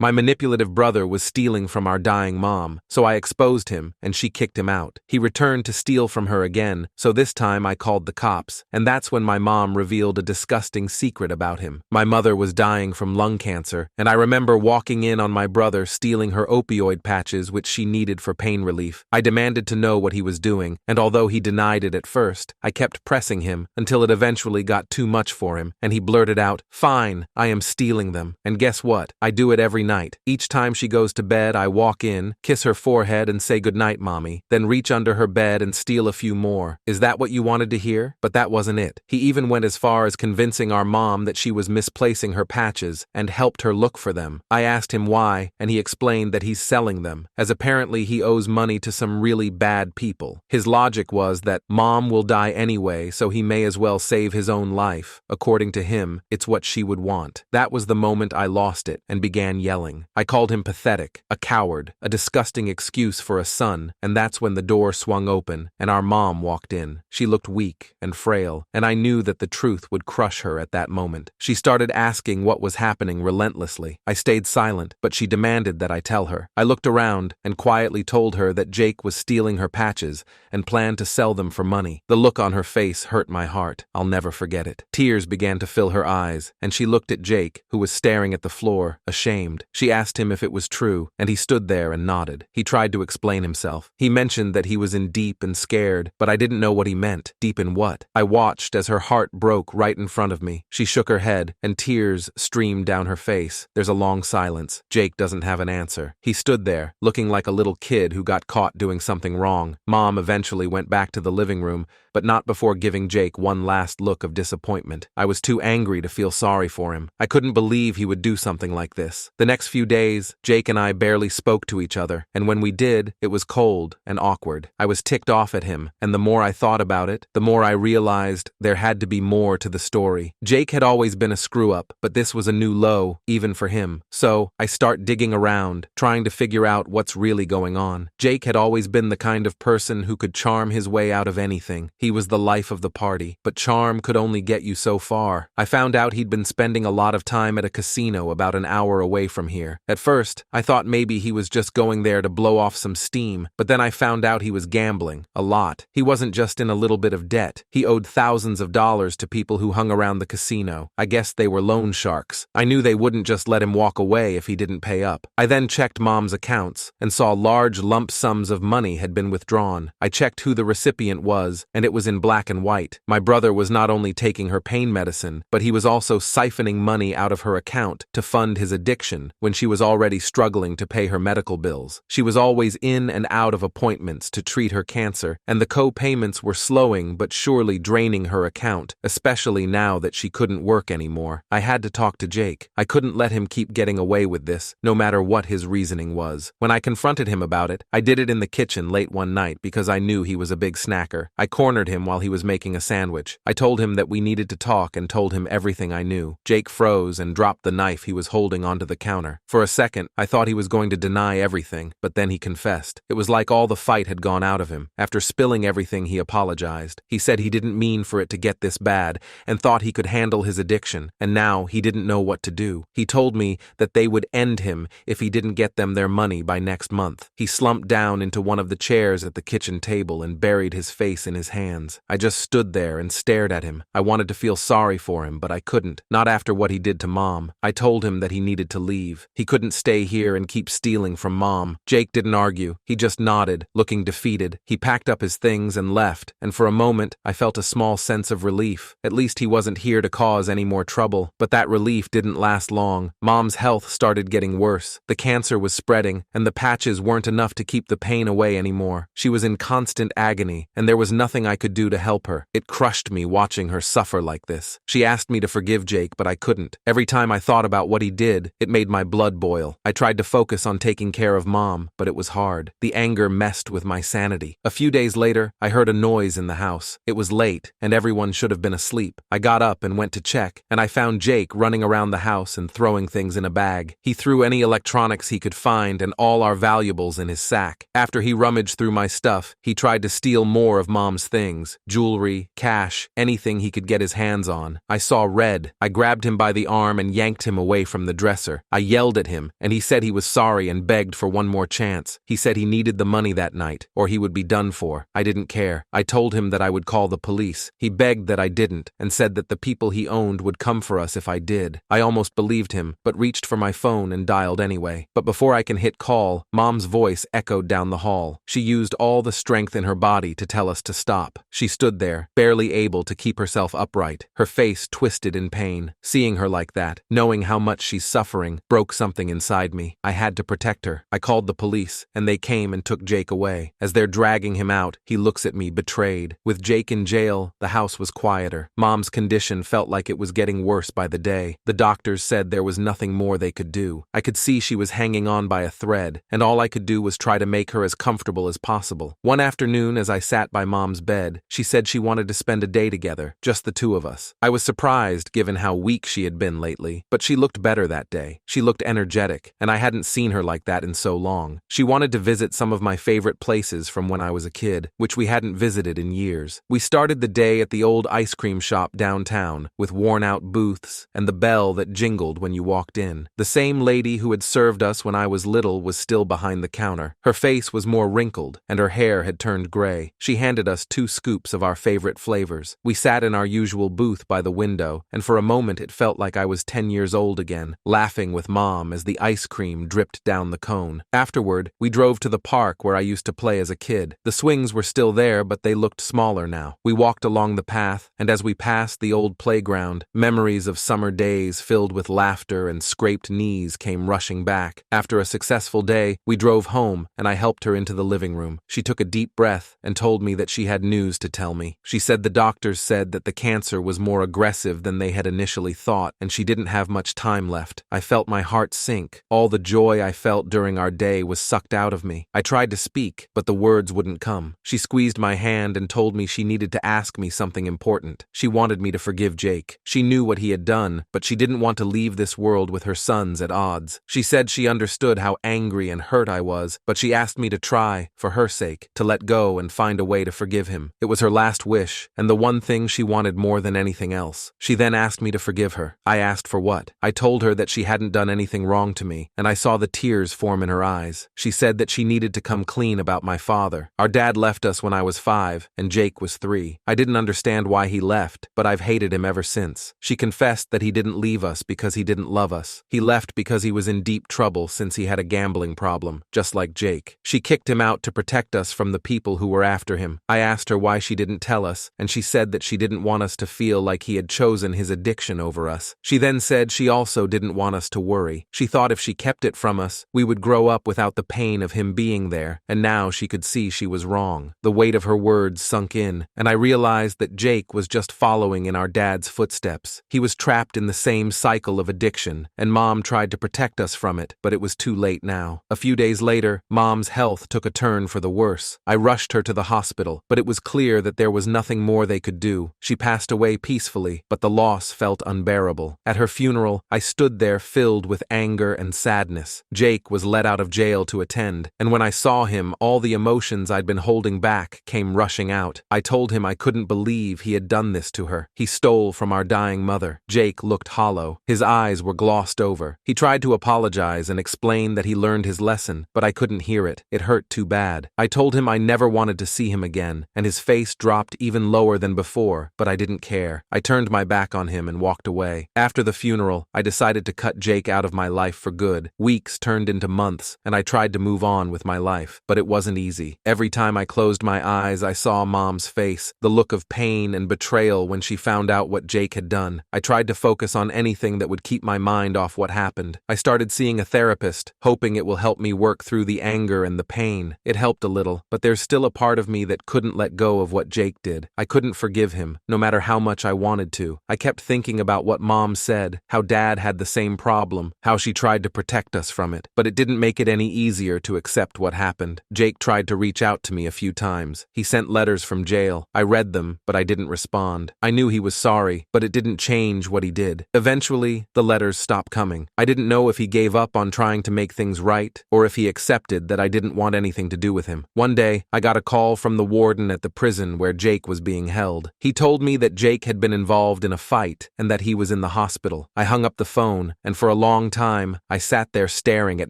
My manipulative brother was stealing from our dying mom, so I exposed him, and she kicked him out. He returned to steal from her again, so this time I called the cops, and that's when my mom revealed a disgusting secret about him. My mother was dying from lung cancer, and I remember walking in on my brother stealing her opioid patches which she needed for pain relief. I demanded to know what he was doing, and although he denied it at first, I kept pressing him until it eventually got too much for him, and he blurted out, "Fine, I am stealing them. And guess what? I do it every night. Each time she goes to bed, I walk in, kiss her forehead and say goodnight, mommy, then reach under her bed and steal a few more. Is that what you wanted to hear?" But that wasn't it. He even went as far as convincing our mom that she was misplacing her patches and helped her look for them. I asked him why, and he explained that he's selling them, as apparently he owes money to some really bad people. His logic was that mom will die anyway, so he may as well save his own life. According to him, it's what she would want. That was the moment I lost it and began yelling. I called him pathetic, a coward, a disgusting excuse for a son, and that's when the door swung open and our mom walked in. She looked weak and frail, and I knew that the truth would crush her at that moment. She started asking what was happening relentlessly. I stayed silent, but she demanded that I tell her. I looked around and quietly told her that Jake was stealing her patches and planned to sell them for money. The look on her face hurt my heart. I'll never forget it. Tears began to fill her eyes, and she looked at Jake, who was staring at the floor, ashamed. She asked him if it was true, and he stood there and nodded. He tried to explain himself. He mentioned that he was in deep and scared, but I didn't know what he meant. Deep in what? I watched as her heart broke right in front of me. She shook her head, and tears streamed down her face. There's a long silence. Jake doesn't have an answer. He stood there, looking like a little kid who got caught doing something wrong. Mom eventually went back to the living room, but not before giving Jake one last look of disappointment. I was too angry to feel sorry for him. I couldn't believe he would do something like this. The next few days, Jake and I barely spoke to each other, and when we did, it was cold and awkward. I was ticked off at him, and the more I thought about it, the more I realized there had to be more to the story. Jake had always been a screw-up, but this was a new low, even for him. So, I start digging around, trying to figure out what's really going on. Jake had always been the kind of person who could charm his way out of anything. He was the life of the party, but charm could only get you so far. I found out he'd been spending a lot of time at a casino about an hour away from here. At first, I thought maybe he was just going there to blow off some steam, but then I found out he was gambling, a lot. He wasn't just in a little bit of debt. He owed thousands of dollars to people who hung around the casino. I guess they were loan sharks. I knew they wouldn't just let him walk away if he didn't pay up. I then checked Mom's accounts and saw large lump sums of money had been withdrawn. I checked who the recipient was, and it was in black and white. My brother was not only taking her pain medicine, but he was also siphoning money out of her account to fund his addiction when she was already struggling to pay her medical bills. She was always in and out of appointments to treat her cancer, and the co-payments were slowing but surely draining her account, especially now that she couldn't work anymore. I had to talk to Jake. I couldn't let him keep getting away with this, no matter what his reasoning was. When I confronted him about it, I did it in the kitchen late one night because I knew he was a big snacker. I cornered him while he was making a sandwich. I told him that we needed to talk and told him everything I knew. Jake froze and dropped the knife he was holding onto the counter. For a second, I thought he was going to deny everything, but then he confessed. It was like all the fight had gone out of him. After spilling everything, he apologized. He said he didn't mean for it to get this bad and thought he could handle his addiction, and now he didn't know what to do. He told me that they would end him if he didn't get them their money by next month. He slumped down into one of the chairs at the kitchen table and buried his face in his hands. I just stood there and stared at him. I wanted to feel sorry for him, but I couldn't. Not after what he did to Mom. I told him that he needed to leave. He couldn't stay here and keep stealing from Mom. Jake didn't argue. He just nodded, looking defeated. He packed up his things and left, and for a moment, I felt a small sense of relief. At least he wasn't here to cause any more trouble. But that relief didn't last long. Mom's health started getting worse. The cancer was spreading, and the patches weren't enough to keep the pain away anymore. She was in constant agony, and there was nothing I could do to help her. It crushed me watching her suffer like this. She asked me to forgive Jake, but I couldn't. Every time I thought about what he did, it made my blood boil. I tried to focus on taking care of Mom, but it was hard. The anger messed with my sanity. A few days later, I heard a noise in the house. It was late, and everyone should have been asleep. I got up and went to check, and I found Jake running around the house and throwing things in a bag. He threw any electronics he could find and all our valuables in his sack. After he rummaged through my stuff, he tried to steal more of Mom's things: jewelry, cash, anything he could get his hands on. I saw red. I grabbed him by the arm and yanked him away from the dresser. I yelled at him, and he said he was sorry and begged for one more chance. He said he needed the money that night, or he would be done for. I didn't care. I told him that I would call the police. He begged that I didn't, and said that the people he owned would come for us if I did. I almost believed him, but reached for my phone and dialed anyway. But before I can hit call, Mom's voice echoed down the hall. She used all the strength in her body to tell us to stop. She stood there, barely able to keep herself upright, her face twisted in pain. Seeing her like that, knowing how much she's suffering, broke something inside me. I had to protect her. I called the police, and they came and took Jake away. As they're dragging him out, he looks at me, betrayed. With Jake in jail, the house was quieter. Mom's condition felt like it was getting worse by the day. The doctors said there was nothing more they could do. I could see she was hanging on by a thread, and all I could do was try to make her as comfortable as possible. One afternoon, as I sat by Mom's bed, she said she wanted to spend a day together, just the two of us. I was surprised given how weak she had been lately, but she looked better that day. She looked energetic, and I hadn't seen her like that in so long. She wanted to visit some of my favorite places from when I was a kid, which we hadn't visited in years. We started the day at the old ice cream shop downtown, with worn-out booths and the bell that jingled when you walked in. The same lady who had served us when I was little was still behind the counter. Her face was more wrinkled, and her hair had turned gray. She handed us 2 scoops of our favorite flavors. We sat in our usual booth by the window, and for a moment it felt like I was 10 years old again, laughing with Mom as the ice cream dripped down the cone. Afterward, we drove to the park where I used to play as a kid. The swings were still there, but they looked smaller now. We walked along the path, and as we passed the old playground, memories of summer days filled with laughter and scraped knees came rushing back. After a successful day, we drove home, and I helped her into the living room. She took a deep breath and told me that she had news to tell me. She said the doctors said that the cancer was more aggressive than they had initially thought, and she didn't have much time left. I felt my heart sink. All the joy I felt during our day was sucked out of me. I tried to speak, but the words wouldn't come. She squeezed my hand and told me she needed to ask me something important. She wanted me to forgive Jake. She knew what he had done, but she didn't want to leave this world with her sons at odds. She said she understood how angry and hurt I was, but she asked me to try, for her sake, to let go and find a way to forgive him. It was her last wish, and the one thing she wanted more than anything else. She then asked me to forgive her. I asked for what? I told her that she hadn't done anything wrong to me, and I saw the tears form in her eyes. She said that she needed to come clean about my father. Our dad left us when I was 5, and Jake was 3. I didn't understand why he left, but I've hated him ever since. She confessed that he didn't leave us because he didn't love us. He left because he was in deep trouble since he had a gambling problem, just like Jake. She kicked him out to protect us from the people who were after him. I asked her why she didn't tell us, and she said that she didn't want us to feel like he had chosen his addiction over us. She then said she also didn't want us to worry. She thought if she kept it from us, we would grow up without the pain of him being there, and now she could see she was wrong. The weight of her words sunk in, and I realized that Jake was just following in our dad's footsteps. He was trapped in the same cycle of addiction, and Mom tried to protect us from it, but it was too late now. A few days later, Mom's health took a turn for the worse. I rushed her to the hospital, but it was clear that there was nothing more they could do. She passed away peacefully, but the loss felt unbearable. At her funeral, I stood there filled with anger and sadness. Jake was let out of jail to attend, and when I saw him, all the emotions I'd been holding back came rushing out. I told him I couldn't believe he had done this to her. He stole from our dying mother. Jake looked hollow. His eyes were glossed over. He tried to apologize and explain that he learned his lesson, but I couldn't hear it. It hurt too bad. I told him I never wanted to see him again, and his face dropped even lower than before, but I didn't care. I turned my back on him and walked away. After the funeral, I decided to cut Jake out of my life for good. Weeks turned into months, and I tried to move on with my life, but it wasn't easy. Every time I closed my eyes, I saw Mom's face, the look of pain and betrayal when she found out what Jake had done. I tried to focus on anything that would keep my mind off what happened. I started seeing a therapist, hoping it will help me work through the anger and the pain. It helped a little, but there's still a part of me that couldn't let go of what Jake did. I couldn't forgive him, no matter how much I wanted to. I kept thinking about what Mom said, how Dad had the same problem, how she tried to protect us from it, but it didn't make it any easier to accept what happened. Jake tried to reach out to me a few times. He sent letters from jail. I read them, but I didn't respond. I knew he was sorry, but it didn't change what he did. Eventually, the letters stopped coming. I didn't know if he gave up on trying to make things right, or if he accepted that I didn't want anything to do with him. One day, I got a call from the warden at the prison where Jake was being held. He told me that Jake had been involved in a fight and that he was in the hospital. I hung up the phone, and for a long long time, I sat there staring at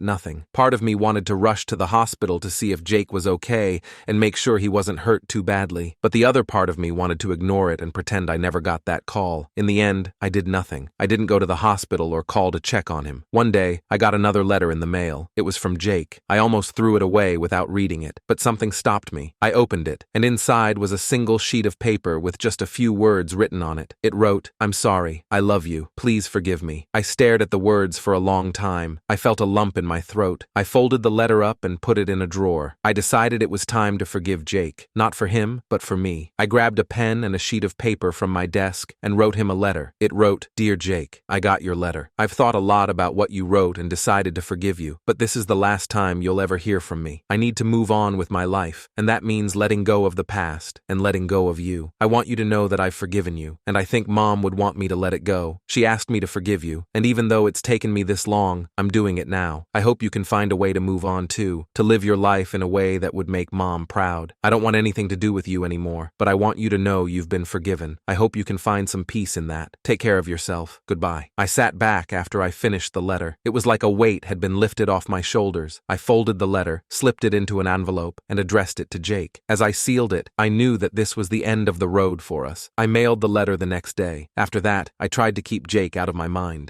nothing. Part of me wanted to rush to the hospital to see if Jake was okay and make sure he wasn't hurt too badly, but the other part of me wanted to ignore it and pretend I never got that call. In the end, I did nothing. I didn't go to the hospital or call to check on him. One day, I got another letter in the mail. It was from Jake. I almost threw it away without reading it, but something stopped me. I opened it, and inside was a single sheet of paper with just a few words written on it. It wrote, "I'm sorry. I love you. Please forgive me." I stared at the words for a long time. I felt a lump in my throat. I folded the letter up and put it in a drawer. I decided it was time to forgive Jake. Not for him, but for me. I grabbed a pen and a sheet of paper from my desk and wrote him a letter. It wrote, "Dear Jake, I got your letter. I've thought a lot about what you wrote and decided to forgive you, but this is the last time you'll ever hear from me. I need to move on with my life, and that means letting go of the past and letting go of you. I want you to know that I've forgiven you, and I think Mom would want me to let it go. She asked me to forgive you, and even though it's taken me this long, I'm doing it now. I hope you can find a way to move on too, to live your life in a way that would make Mom proud. I don't want anything to do with you anymore, but I want you to know you've been forgiven. I hope you can find some peace in that. Take care of yourself. Goodbye." I sat back after I finished the letter. It was like a weight had been lifted off my shoulders. I folded the letter, slipped it into an envelope, and addressed it to Jake. As I sealed it, I knew that this was the end of the road for us. I mailed the letter the next day. After that, I tried to keep Jake out of my mind.